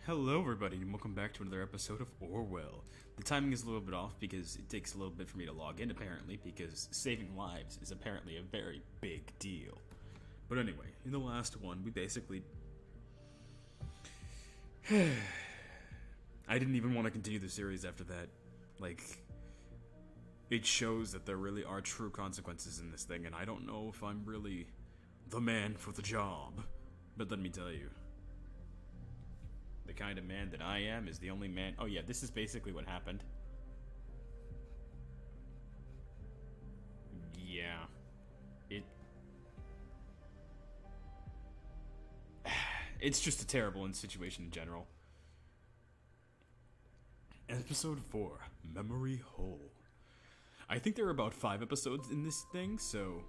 Hello everybody and welcome back to another episode of Orwell. The timing is a little bit off because it takes a little bit for me to log in apparently because saving lives is apparently a very big deal. But anyway, in the last one we basically... I didn't even want to continue the series after that. It shows that there really are true consequences in this thing and I don't know if I'm really the man for the job. But let me tell you. The kind of man that I am is the only man... Oh yeah, this is basically what happened. Yeah. It's just a terrible situation in general. Episode 4, Memory Hole. I think there are about 5 episodes in this thing, so...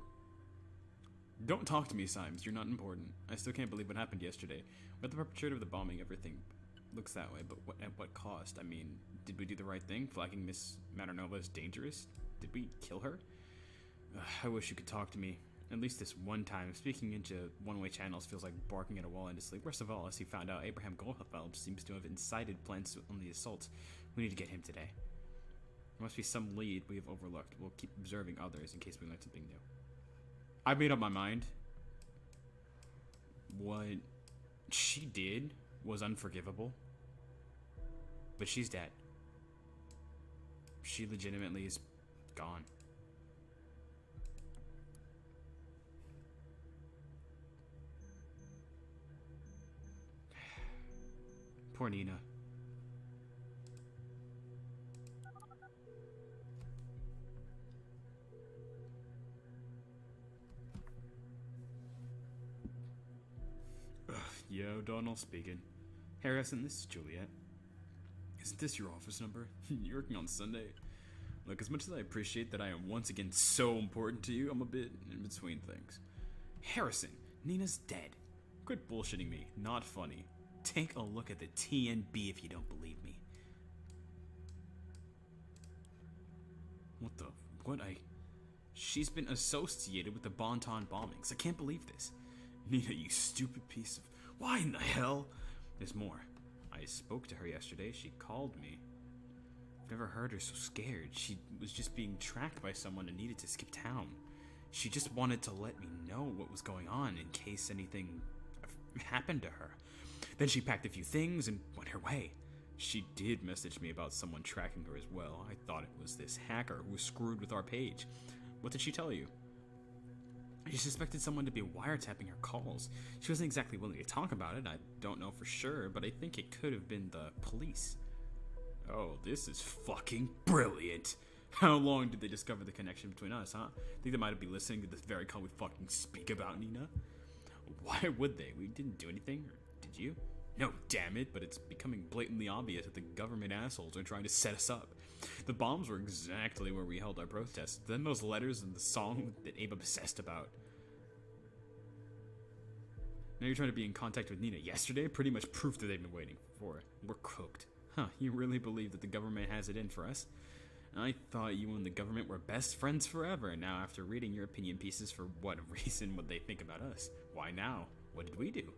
Don't talk to me, Symes. You're not important. I still can't believe what happened yesterday. With the perpetrator of the bombing, everything looks that way, but at what cost? I mean, did we do the right thing, flagging Miss Maternova as dangerous? Did we kill her? I wish you could talk to me. At least this one time. Speaking into one-way channels feels like barking at a wall endlessly. Worst of all, as he found out Abraham Goldfeld seems to have incited plans on the assault. We need to get him today. There must be some lead we have overlooked. We'll keep observing others in case we learn something new. I made up my mind. What she did was unforgivable. But she's dead. She legitimately is gone. Poor Nina. Yo, Donald speaking. Harrison, this is Juliet. Isn't this your office number? You're working on Sunday? Look, as much as I appreciate that I am once again so important to you, I'm a bit in between things. Harrison, Nina's dead. Quit bullshitting me. Not funny. Take a look at the TNB if you don't believe me. She's been associated with the Bonton bombings. I can't believe this. Nina, you stupid piece of... Why in the hell? There's more. I spoke to her yesterday. She called me. I've never heard her so scared. She was just being tracked by someone and needed to skip town. She just wanted to let me know what was going on in case anything happened to her. Then she packed a few things and went her way. She did message me about someone tracking her as well. I thought it was this hacker who was screwed with our page. What did she tell you? She suspected someone to be wiretapping her calls. She wasn't exactly willing to talk about it. I don't know for sure, but I think it could have been the police. Oh, this is fucking brilliant. How long did they discover the connection between us, huh? Think they might be listening to this very call we fucking speak about, Nina? Why would they? We didn't do anything, or did you? No, damn it, but it's becoming blatantly obvious that the government assholes are trying to set us up. The bombs were exactly where we held our protests. Then those letters and the song that Abe obsessed about. Now you're trying to be in contact with Nina yesterday? Pretty much proof that they've been waiting for. We're cooked. Huh, you really believe that the government has it in for us? I thought you and the government were best friends forever. Now after reading your opinion pieces, for what reason would they think about us? Why now? What did we do?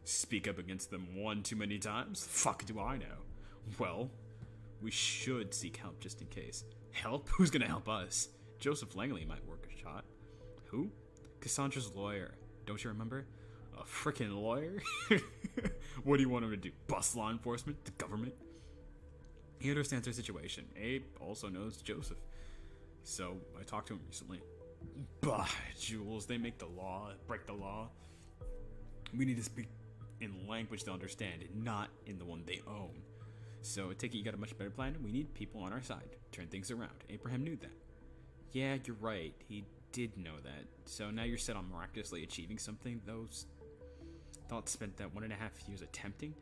Speak up against them one too many times? Fuck do I know. Well, we should seek help just in case. Help? Who's gonna help us? Joseph Langley might work a shot. Who? Cassandra's lawyer. Don't you remember? A frickin' lawyer? What do you want him to do? Bust law enforcement? The government? He understands our situation. Abe also knows Joseph. So, I talked to him recently. Bah, Jules, they make the law, break the law. We need to speak in language they'll understand, and not in the one they own. So, I take it you got a much better plan? We need people on our side. Turn things around. Abraham knew that. Yeah, you're right. He did know that. So now you're set on miraculously achieving something those thoughts spent that 1.5 years attempting?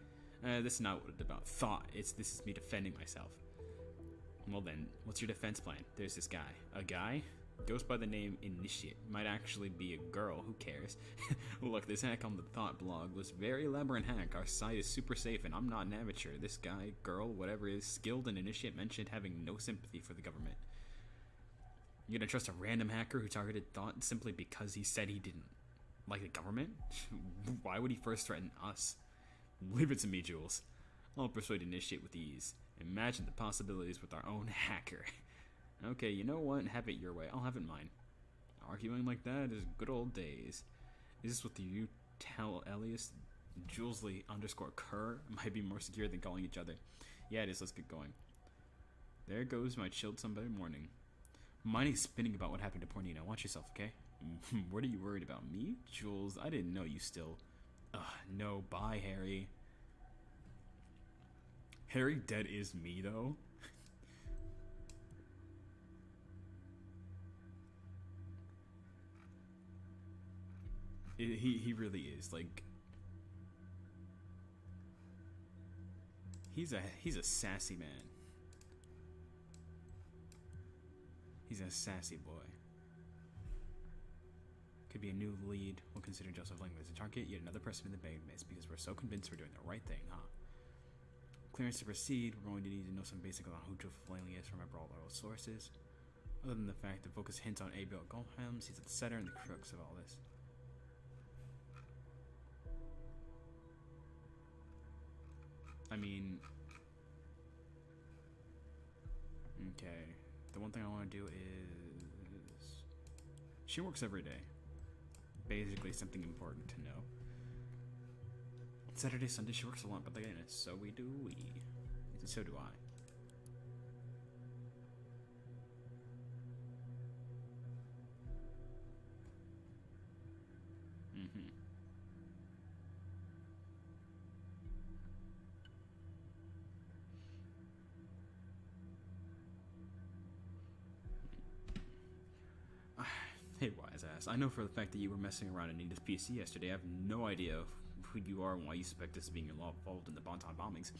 This is not what it's about. This is me defending myself. Well then, what's your defense plan? There's this guy. A guy? Goes by the name Initiate. Might actually be a girl. Who cares? Look, this hack on the Thought blog was very elaborate hack. Our site is super safe and I'm not an amateur. This guy, girl, whatever is skilled and Initiate mentioned having no sympathy for the government. You gonna trust a random hacker who targeted Thought simply because he said he didn't like the government? Why would he first threaten us? Leave it to me, Jules. I'll persuade initiate with ease. Imagine the possibilities with our own hacker. Okay, you know what? Have it your way. I'll have it mine. Arguing like that is good old days. Is this what you tell Elias? Julesley _ Kerr might be more secure than calling each other. Yeah, it is. Let's get going. There goes my chilled Sunday morning. Minding spinning about what happened to poor Nina. Watch yourself, okay? What are you worried about? Me? Jules, I didn't know you still. Ugh, no. Bye, Harry. Harry dead is me, though. He really is. Like, he's a sassy man. He's a sassy boy. Could be a new lead. We'll consider Josef Langley as a target, yet another person in the bag miss because we're so convinced we're doing the right thing, huh? Clearance to proceed, we're going to need to know some basics on who Josef Langley is, remember all our old sources. Other than the fact that focus hints on Abel Goldhelms, he's at the center and the crux of all this. I mean, okay. The one thing I want to do is... She works every day. Basically something important to know. Saturday, Sunday, she works a lot, but again, so we do we. So do I. Hey, wise ass. I know for the fact that you were messing around in Nina's PC yesterday. I have no idea who you are and why you suspect us of being involved in the Bonton bombings.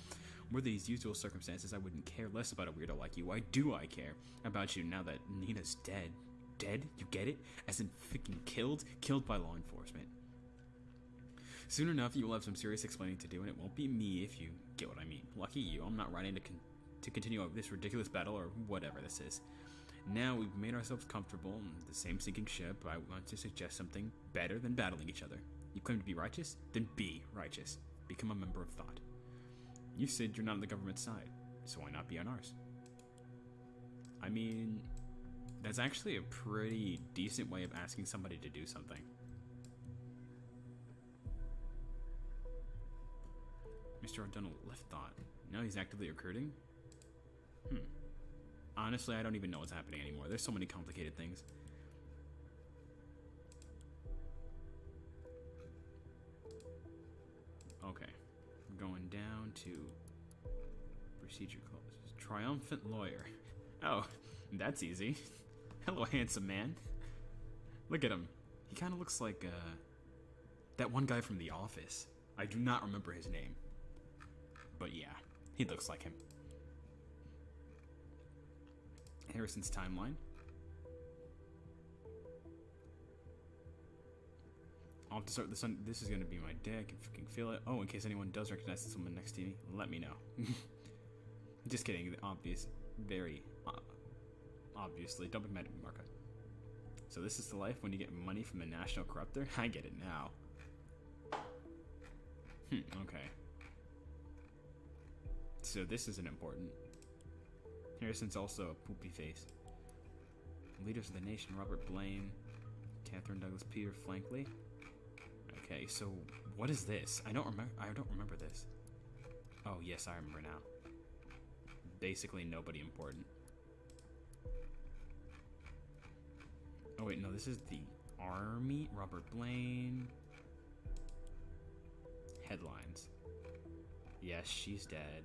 Were these usual circumstances, I wouldn't care less about a weirdo like you. Why do I care about you now that Nina's dead? Dead? You get it? As in freaking killed? Killed by law enforcement. Soon enough, you will have some serious explaining to do, and it won't be me if you get what I mean. Lucky you, I'm not running to continue this ridiculous battle or whatever this is. Now we've made ourselves comfortable in the same sinking ship, I want to suggest something better than battling each other. You claim to be righteous? Then be righteous. Become a member of thought. You said you're not on the government's side, so why not be on ours? I mean, that's actually a pretty decent way of asking somebody to do something. Mr. O'Donnell left thought. Now he's actively recruiting? Honestly, I don't even know what's happening anymore. There's so many complicated things. Okay. Going down to procedure clauses. Triumphant lawyer. Oh, that's easy. Hello, handsome man. Look at him. He kind of looks like that one guy from The Office. I do not remember his name. But yeah, he looks like him. Harrison's timeline. I'll have to start this. This is going to be my day. I can fucking feel it. Oh, in case anyone does recognize someone next to me, let me know. Just kidding. Obvious. Very obviously. Don't be mad at me, Marka. So this is the life when you get money from the national corrupter? I get it now. Okay. So this isn't important. Harrison's also a poopy face. Leaders of the nation, Robert Blaine, Catherine Douglas, Peter Flankley. Okay, so what is this? I don't remember this. Oh yes, I remember now. Basically nobody important. Oh wait, no, this is the Army. Robert Blaine. Headlines. Yes, she's dead.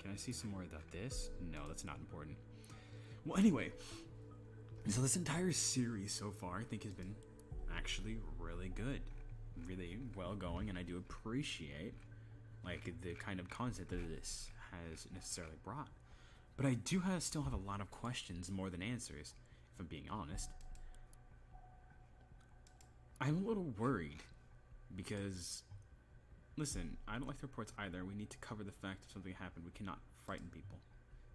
Can I see some more about this? No, that's not important. Well, anyway, so this entire series so far, I think, has been actually really good, really well going, and I do appreciate like the kind of concept that this has necessarily brought. But I do still have a lot of questions more than answers, if I'm being honest. I'm a little worried because, listen, I don't like the reports either. We need to cover the fact if something happened. We cannot frighten people.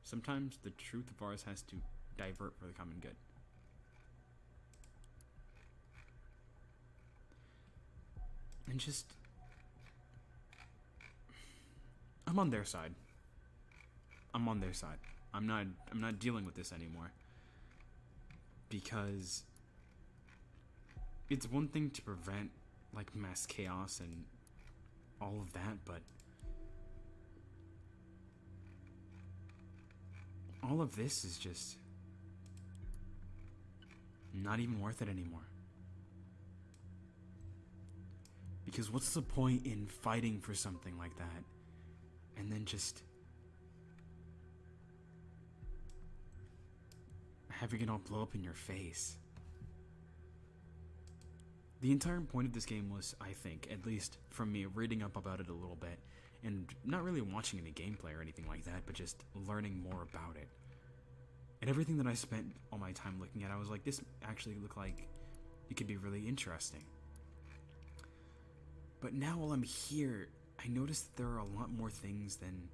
Sometimes the truth of ours has to divert for the common good. And just, I'm on their side. I'm on their side. I'm not dealing with this anymore. Because it's one thing to prevent like mass chaos and all of that, but all of this is just not even worth it anymore. Because what's the point in fighting for something like that and then just having it all blow up in your face? The entire point of this game was, I think, at least from me reading up about it a little bit, and not really watching any gameplay or anything like that, but just learning more about it. And everything that I spent all my time looking at, I was like, this actually looked like it could be really interesting. But now while I'm here, I noticed that there are a lot more things than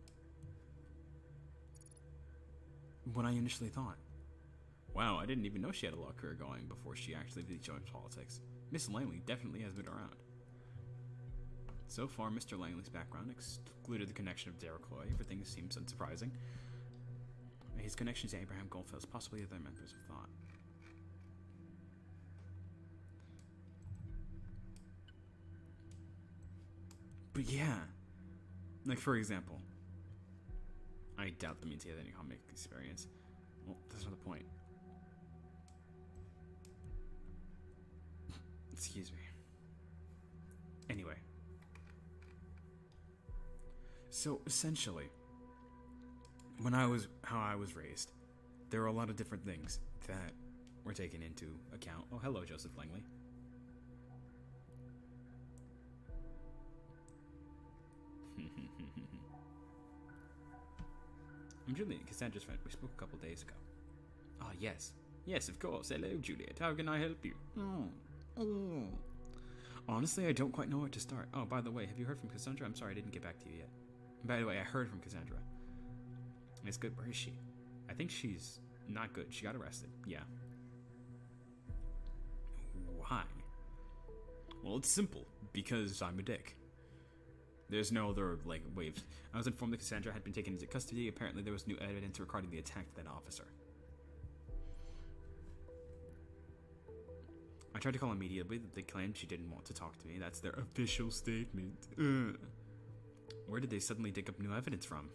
what I initially thought. Wow, I didn't even know she had a law career going before she actually did join politics. Miss Langley definitely has been around. So far, Mr. Langley's background excluded the connection of Delacroix. Everything seems unsurprising. His connections to Abraham Goldfield's, possibly other members of thought. But yeah, like for example, I doubt that means he has any comic experience. Well, that's not the point. Excuse me. Anyway. So essentially, how I was raised, there are a lot of different things that were taken into account. Oh, hello, Joseph Langley. I'm Juliet, Cassandra's friend. We spoke a couple days ago. Ah, yes. Yes, of course. Hello, Juliet. How can I help you? Honestly, I don't quite know where to start. Oh, by the way, have you heard from Cassandra? I'm sorry, I didn't get back to you yet. By the way, I heard from Cassandra. It's good. Where is she? I think she's not good. She got arrested. Yeah. Why? Well, it's simple. Because I'm a dick. There's no other, waves. I was informed that Cassandra had been taken into custody. Apparently, there was new evidence regarding the attack to that officer. I tried to call immediately, but they claimed she didn't want to talk to me. That's their official statement. Where did they suddenly dig up new evidence from?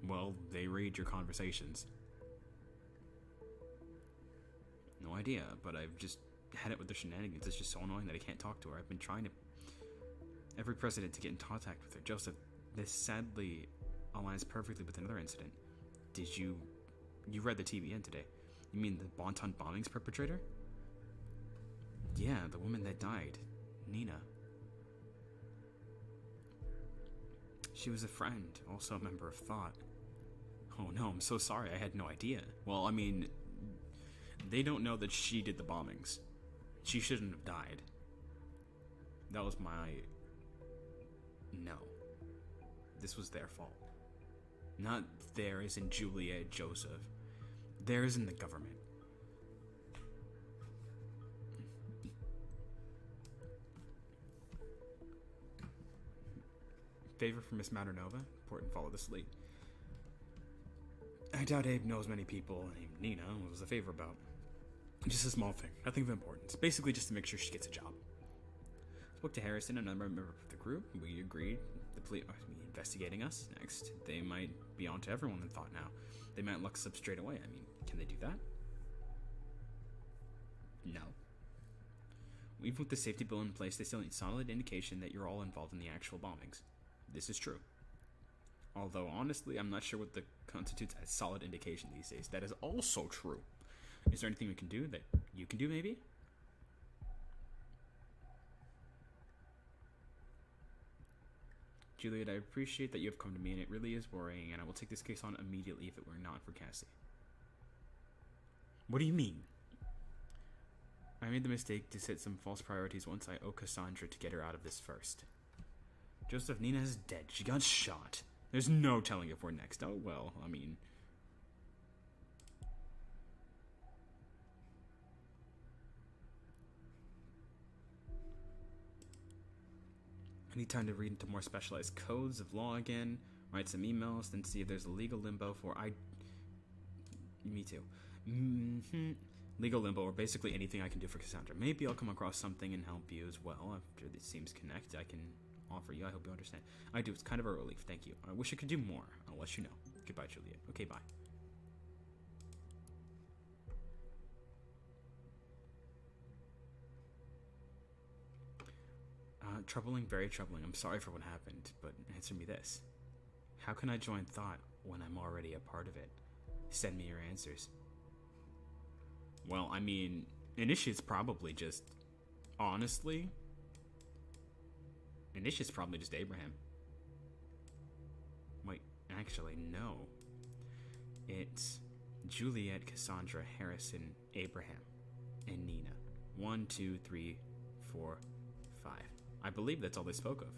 Well, they read your conversations. No idea, but I've just had it with the shenanigans. It's just so annoying that I can't talk to her. I've been trying to every precedent to get in contact with her. Joseph, this sadly aligns perfectly with another incident. Did you read the TVN today? You mean the Bonton bombings perpetrator? Yeah, the woman that died, Nina. She was a friend, also a member of Thought. Oh no, I'm so sorry, I had no idea. Well, I mean, they don't know that she did the bombings. She shouldn't have died. That was my... No. This was their fault. Not theirs in Juliet, Joseph. Theirs in the government. Favor from Miss Maternova. Important, follow this lead. I doubt Abe knows many people named Nina. What was the favor about? Just a small thing. Nothing of importance. Basically just to make sure she gets a job. Spoke to Harrison, another member of the group. We agreed. The police are investigating us next. They might be on to everyone in Thought now. They might look us up straight away. I mean, can they do that? No. Even with the safety bill in place, they still need solid indication that you're all involved in the actual bombings. This is true. Although, honestly, I'm not sure what constitutes as solid indication these days. That is also true. Is there anything we can do that you can do, maybe? Juliet, I appreciate that you have come to me, and it really is worrying, and I will take this case on immediately if it were not for Cassie. What do you mean? I made the mistake to set some false priorities once. I owe Cassandra to get her out of this first. Joseph, Nina is dead. She got shot. There's no telling if we're next. Oh, well, I mean... I need time to read into more specialized codes of law again, write some emails, then see if there's a legal limbo for Me too. Legal limbo, or basically anything I can do for Cassandra. Maybe I'll come across something and help you as well. After this seems connect, I can offer you. I hope you understand. I do. It's kind of a relief. Thank you. I wish I could do more. I'll let you know. Goodbye, Juliet. Okay, bye. Troubling, very troubling. I'm sorry for what happened, but answer me this. How can I join thought when I'm already a part of it? Send me your answers. Well, I mean, Initiate's probably just... Honestly... Initiate's probably just Abraham. Wait, actually, no. It's Juliet, Cassandra, Harrison, Abraham, and Nina. 1, 2, 3, 4, 5. I believe that's all they spoke of.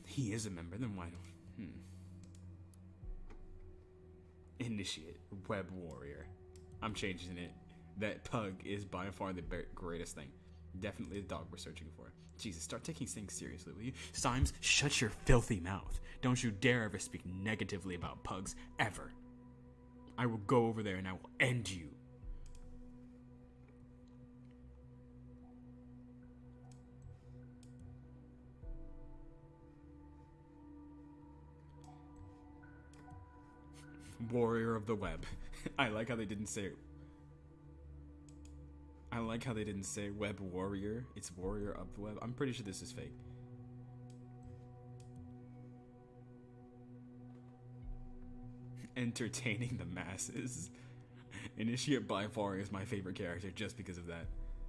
He is a member, then why don't... Initiate, Web Warrior. I'm changing it. That pug is by far the greatest thing. Definitely the dog we're searching for. Jesus, start taking things seriously, will you? Symes, shut your filthy mouth. Don't you dare ever speak negatively about pugs, ever. I will go over there and I will end you. Warrior of the web. I like how they didn't say... I like how they didn't say web warrior. It's warrior of the web. I'm pretty sure this is fake. Entertaining the masses. Initiate by far is my favorite character just because of that.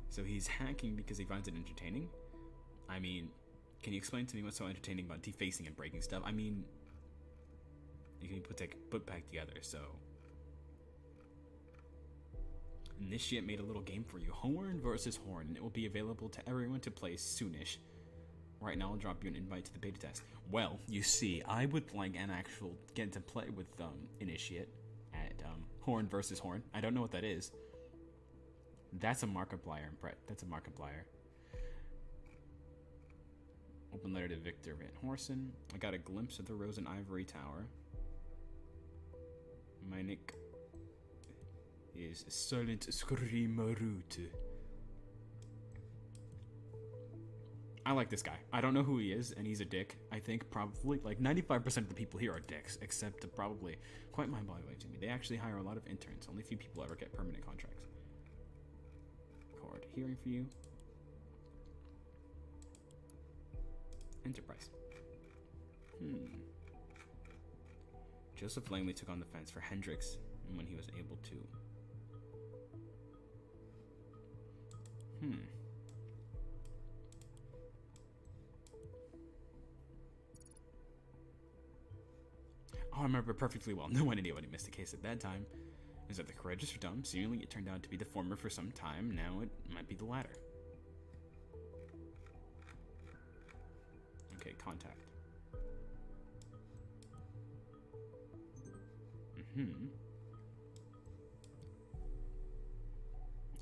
So he's hacking because he finds it entertaining? I mean, can you explain to me what's so entertaining about defacing and breaking stuff? I mean... You can put back together, so... Initiate made a little game for you. Horn versus Horn, and it will be available to everyone to play soonish. Right now, I'll drop you an invite to the beta test. Well, you see, I would like an actual get to play with Initiate at Horn versus Horn. I don't know what that is. That's a Markiplier, Brett. That's a Markiplier. Open letter to Victor Van Horsen. I got a glimpse of the Rose and Ivory Tower. My nick is Silent Screamerute. I like this guy. I don't know who he is, and he's a dick. I think probably, like 95% of the people here are dicks, except probably quite mind-boggling to me. They actually hire a lot of interns. Only a few people ever get permanent contracts. Record hearing for you. Enterprise. Joseph Langley took on the fence for Hendricks when he was able to. Oh, I remember perfectly well. No one knew what he missed the case at that time. Is that the courageous or dumb? Seemingly it turned out to be the former for some time. Now it might be the latter. Okay, contact.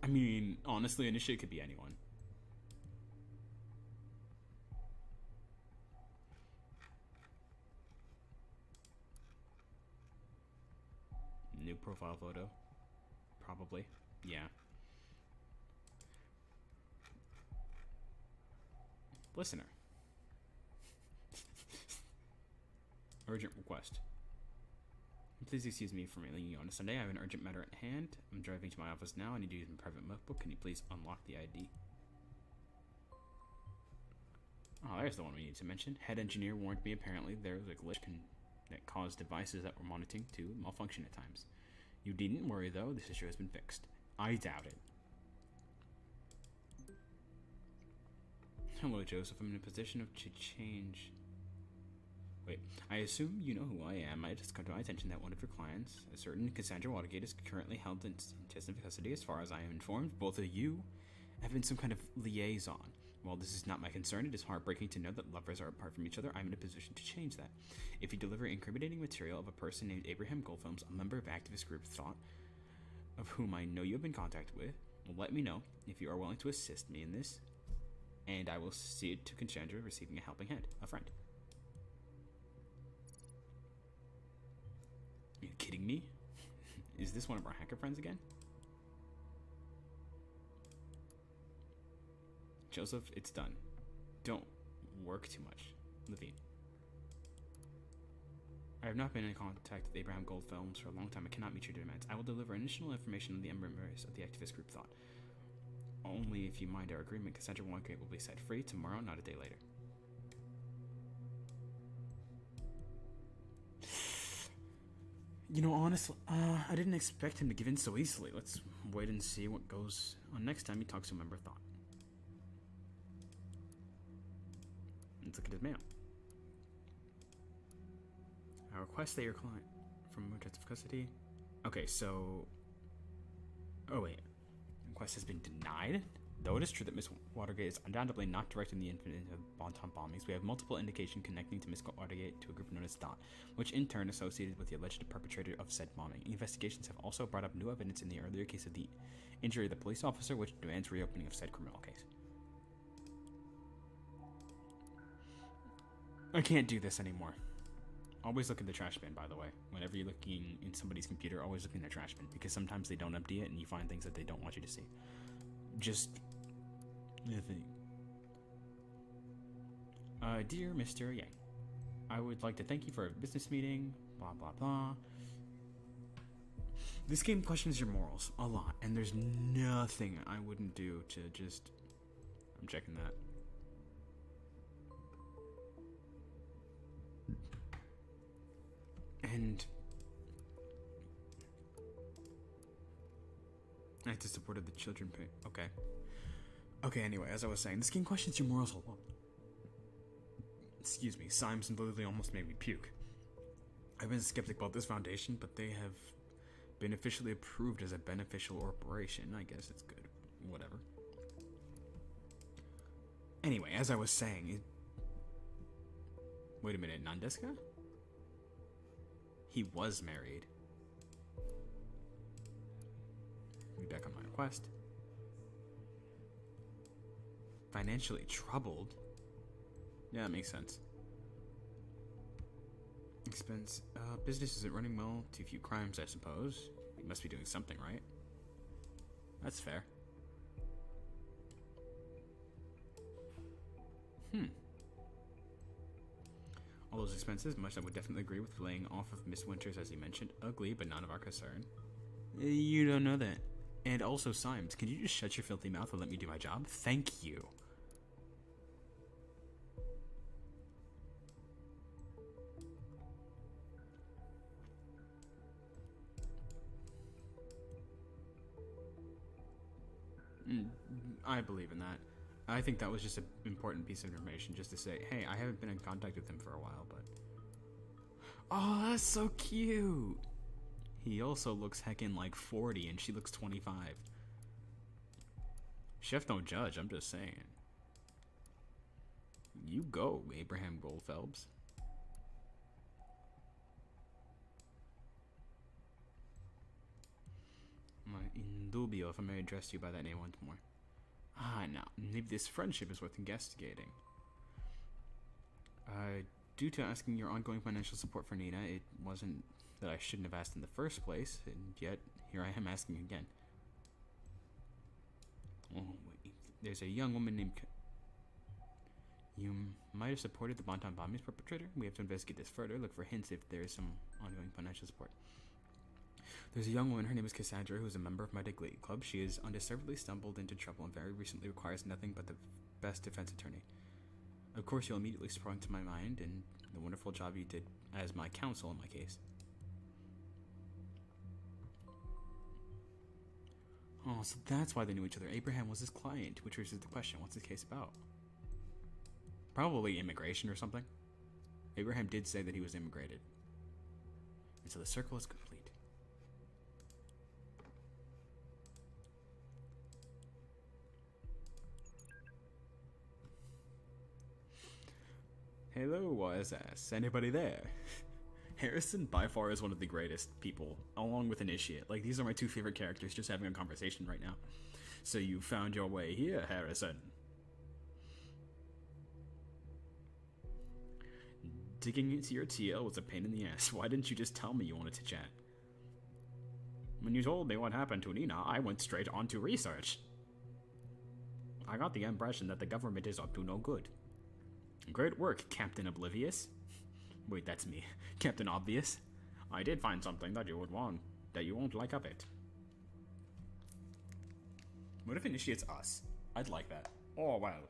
I mean, honestly, Initiate could be anyone. New profile photo. Probably. Yeah. Listener. Urgent request. Please excuse me for mailing you on a Sunday. I have an urgent matter at hand. I'm driving to my office now. I need to use my private notebook. Can you please unlock the ID? Oh, there's the one we need to mention. Head engineer warned me apparently there was a glitch that caused devices that were monitoring to malfunction at times. You needn't worry though, this issue has been fixed. I doubt it. Hello, Joseph. I'm in a position to change... Wait, I assume you know who I am. I just come to my attention that one of your clients, a certain Cassandra Watergate, is currently held in intensive custody. As far as I am informed, both of you have been some kind of liaison. While this is not my concern, it is heartbreaking to know that lovers are apart from each other. I'm in a position to change that. If you deliver incriminating material of a person named Abraham Goldfilms, a member of activist group Thought, of whom I know you have been in contact with, let me know if you are willing to assist me in this, and I will see to Cassandra receiving a helping hand. A friend. Are you kidding me? Is this one of our hacker friends again? Joseph, it's done. Don't work too much. Levine. I have not been in contact with Abraham Gold Films for a long time. I cannot meet your demands. I will deliver additional information on the members of the activist group Thought. Only if you mind our agreement, Cassandra Wonkate will be set free tomorrow, not a day later. You know, honestly, I didn't expect him to give in so easily. Let's wait and see what goes on next time he talks to a member of Thought. Let's look at his mail. I request that your client from protective custody. Okay, so. Oh, wait. Request has been denied? Though it is true that Miss Watergate is undoubtedly not directing the incident of Bonton bombings, we have multiple indications connecting to Miss Watergate to a group known as Dot, which in turn associated with the alleged perpetrator of said bombing. Investigations have also brought up new evidence in the earlier case of the injury of the police officer, which demands reopening of said criminal case. I can't do this anymore. Always look in the trash bin, by the way. Whenever you're looking in somebody's computer, always look in their trash bin, because sometimes they don't empty it and you find things that they don't want you to see. Just the thing. Dear Mr. Yang, I would like to thank you for a business meeting, blah blah blah. This game questions your morals a lot, and there's nothing I wouldn't do to just... I'm checking that. And I had to support the children pay. Okay. Okay, anyway, as I was saying, this game questions your morals a lot. Excuse me, Symes literally almost made me puke. I've been skeptic about this foundation, but they have been officially approved as a beneficial operation. I guess it's good. Whatever. Anyway, as I was saying, wait a minute, Nandeska? He was married. Be back on my quest. Financially troubled? Yeah, that makes sense. Expense. Business isn't running well. Too few crimes, I suppose. He must be doing something, right? That's fair. All those expenses, much I would definitely agree with laying off of Miss Winters, as you mentioned. Ugly, but none of our concern. You don't know that. And also, Symes, can you just shut your filthy mouth and let me do my job? Thank you. I believe in that. I think that was just an important piece of information, just to say, hey, I haven't been in contact with him for a while, but... Oh, that's so cute! He also looks heckin' like 40, and she looks 25. Chef don't judge, I'm just saying. You go, Abraham Goldfelbs. In dubio, if I may address you by that name once more. Ah, now, maybe this friendship is worth investigating. Due to asking your ongoing financial support for Nina, it wasn't that I shouldn't have asked in the first place, and yet, here I am asking again. Oh, wait. There's a young woman named... You might have supported the Bonton bombings perpetrator? We have to investigate this further, look for hints if there is some ongoing financial support. There's a young woman, her name is Cassandra, who is a member of my League Club. She is undeservedly stumbled into trouble and very recently requires nothing but the best defense attorney. Of course, you'll immediately sprung to my mind and the wonderful job you did as my counsel in my case. Oh, so that's why they knew each other. Abraham was his client, which raises the question, what's the case about? Probably immigration or something. Abraham did say that he was immigrated. And so the circle is complete. Hello, SS. Anybody there? Harrison by far is one of the greatest people, along with Initiate. Like, these are my two favorite characters just having a conversation right now. So you found your way here, Harrison. Digging into your TL was a pain in the ass. Why didn't you just tell me you wanted to chat? When you told me what happened to Nina, I went straight on to research. I got the impression that the government is up to no good. Great work, Captain Oblivious. Wait, that's me. Captain Obvious. I did find something that you would want, that you won't like a bit. What if it initiates us? I'd like that. Oh, wow.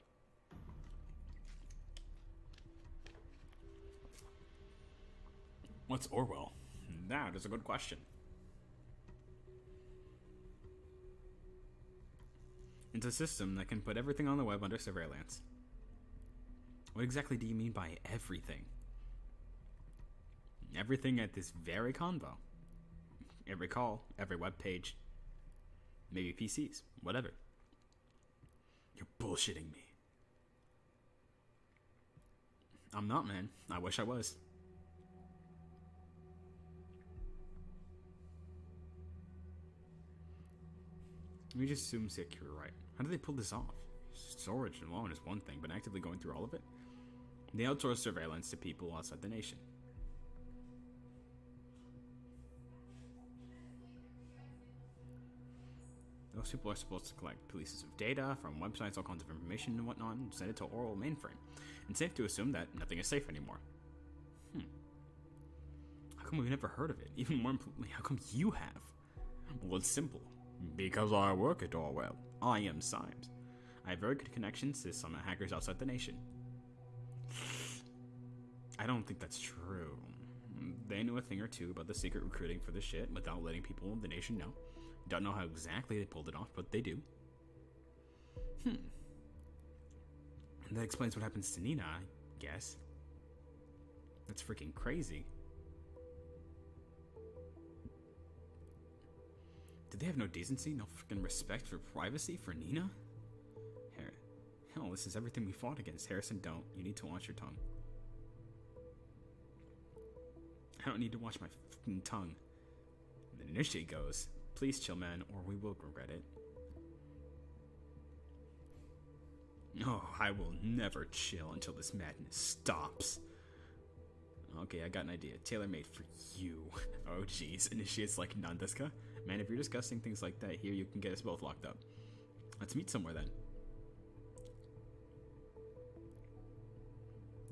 What's Orwell? That is a good question. It's a system that can put everything on the web under surveillance. What exactly do you mean by everything? Everything at this very convo. Every call, every web page, maybe PCs, whatever. You're bullshitting me. I'm not, man. I wish I was. Let me just assume you're right. How do they pull this off? Storage alone is one thing, but actively going through all of it? They outsource surveillance to people outside the nation. Those people are supposed to collect pieces of data from websites, all kinds of information and whatnot, and send it to Orwell mainframe. It's safe to assume that nothing is safe anymore. How come we've never heard of it? Even more importantly, how come you have? Well, it's simple. Because I work at Orwell. I am Symes. I have very good connections to some hackers outside the nation. I don't think that's true. They knew a thing or two about the secret recruiting for this shit without letting people in the nation know. Don't know how exactly they pulled it off, but they do. And that explains what happens to Nina, I guess. That's freaking crazy. Did they have no decency, no freaking respect for privacy for Nina? Hell, this is everything we fought against. Harrison, don't. You need to watch your tongue. I don't need to watch my fucking tongue. And then Initiate goes, please chill, man, or we will regret it. Oh, I will never chill until this madness stops. Okay, I got an idea. Tailor-made for you. Oh, jeez. Initiate's like, Nandeska? Man, if you're discussing things like that here, you can get us both locked up. Let's meet somewhere then.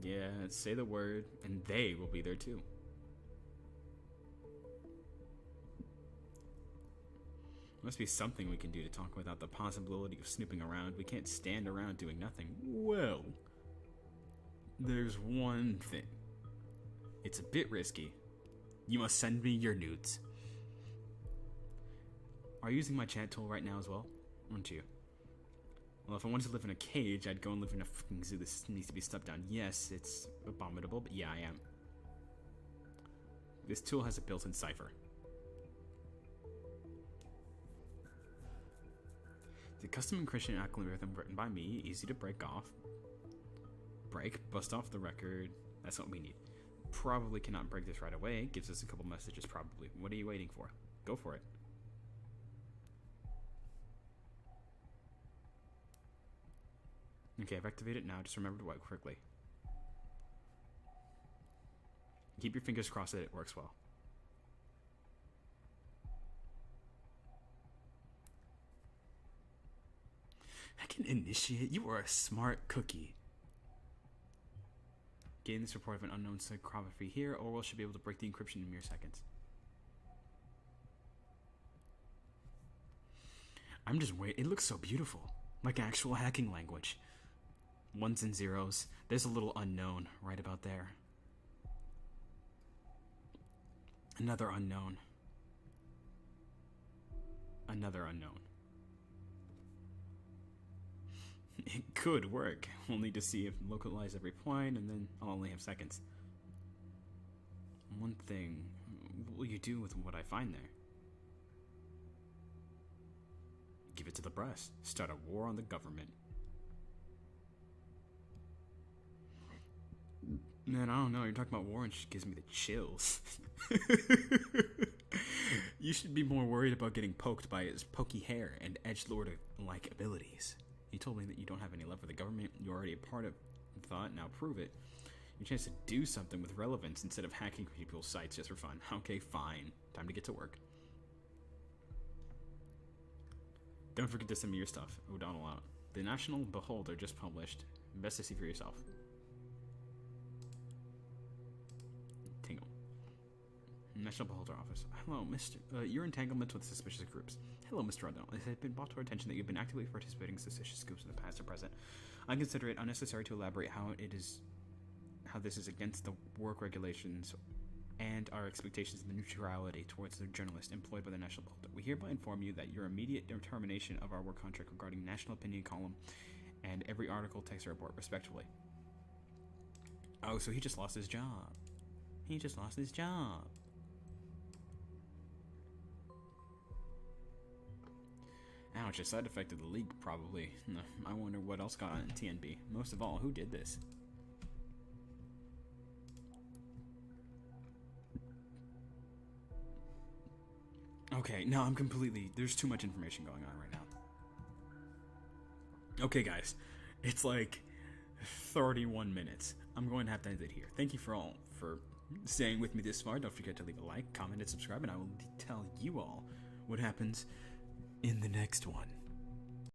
Yeah, say the word, and they will be there too. Must be something we can do to talk without the possibility of snooping around. We can't stand around doing nothing. Well, there's one thing. It's a bit risky. You must send me your nudes. Are you using my chat tool right now as well? Aren't you? Well, if I wanted to live in a cage, I'd go and live in a fucking zoo. This needs to be stepped down. Yes, it's abominable, but yeah, I am. This tool has a built-in cipher. The custom encryption algorithm written by me, easy to break off. Bust off the record. That's what we need. Probably cannot break this right away. Gives us a couple messages, probably. What are you waiting for? Go for it. Okay, I've activated it now. Just remember to wipe quickly. Keep your fingers crossed that it works well. I can initiate. You are a smart cookie. Getting this report of an unknown psychography here, Orwell should be able to break the encryption in mere seconds. I'm just waiting. It looks so beautiful. Like actual hacking language. Ones and zeros. There's a little unknown right about there. Another unknown. Another unknown. It could work. We'll need to see if localize every point, and then I'll only have seconds. One thing. What will you do with what I find there? Give it to the press. Start a war on the government. Man, I don't know. You're talking about war and she gives me the chills. You should be more worried about getting poked by his pokey hair and edgelord-like abilities. You told me that you don't have any love for the government. You're already a part of thought. Now prove it. Your chance to do something with relevance instead of hacking people's sites just for fun. Okay, fine. Time to get to work. Don't forget to send me your stuff. O'Donnell out. The National Beholder just published. Best to see for yourself. Tingle. National Beholder Office. Hello, Mr. Your entanglements with suspicious groups. Hello, Mr. O'Donnell. It has been brought to our attention that you've been actively participating in suspicious groups in the past or present. I consider it unnecessary to elaborate how this is against the work regulations and our expectations of the neutrality towards the journalist employed by the National Beholder. We hereby inform you that your immediate termination of our work contract regarding National Opinion column and every article, text, or report, respectively. Oh, so he just lost his job. He just lost his job. Ouch, a side effect of the leak, probably. I wonder what else got on TNB. Most of all, who did this? Okay, no, I'm completely... There's too much information going on right now. Okay, guys. It's like 31 minutes. I'm going to have to end it here. Thank you for staying with me this far. Don't forget to leave a like, comment, and subscribe, and I will tell you all what happens in the next one.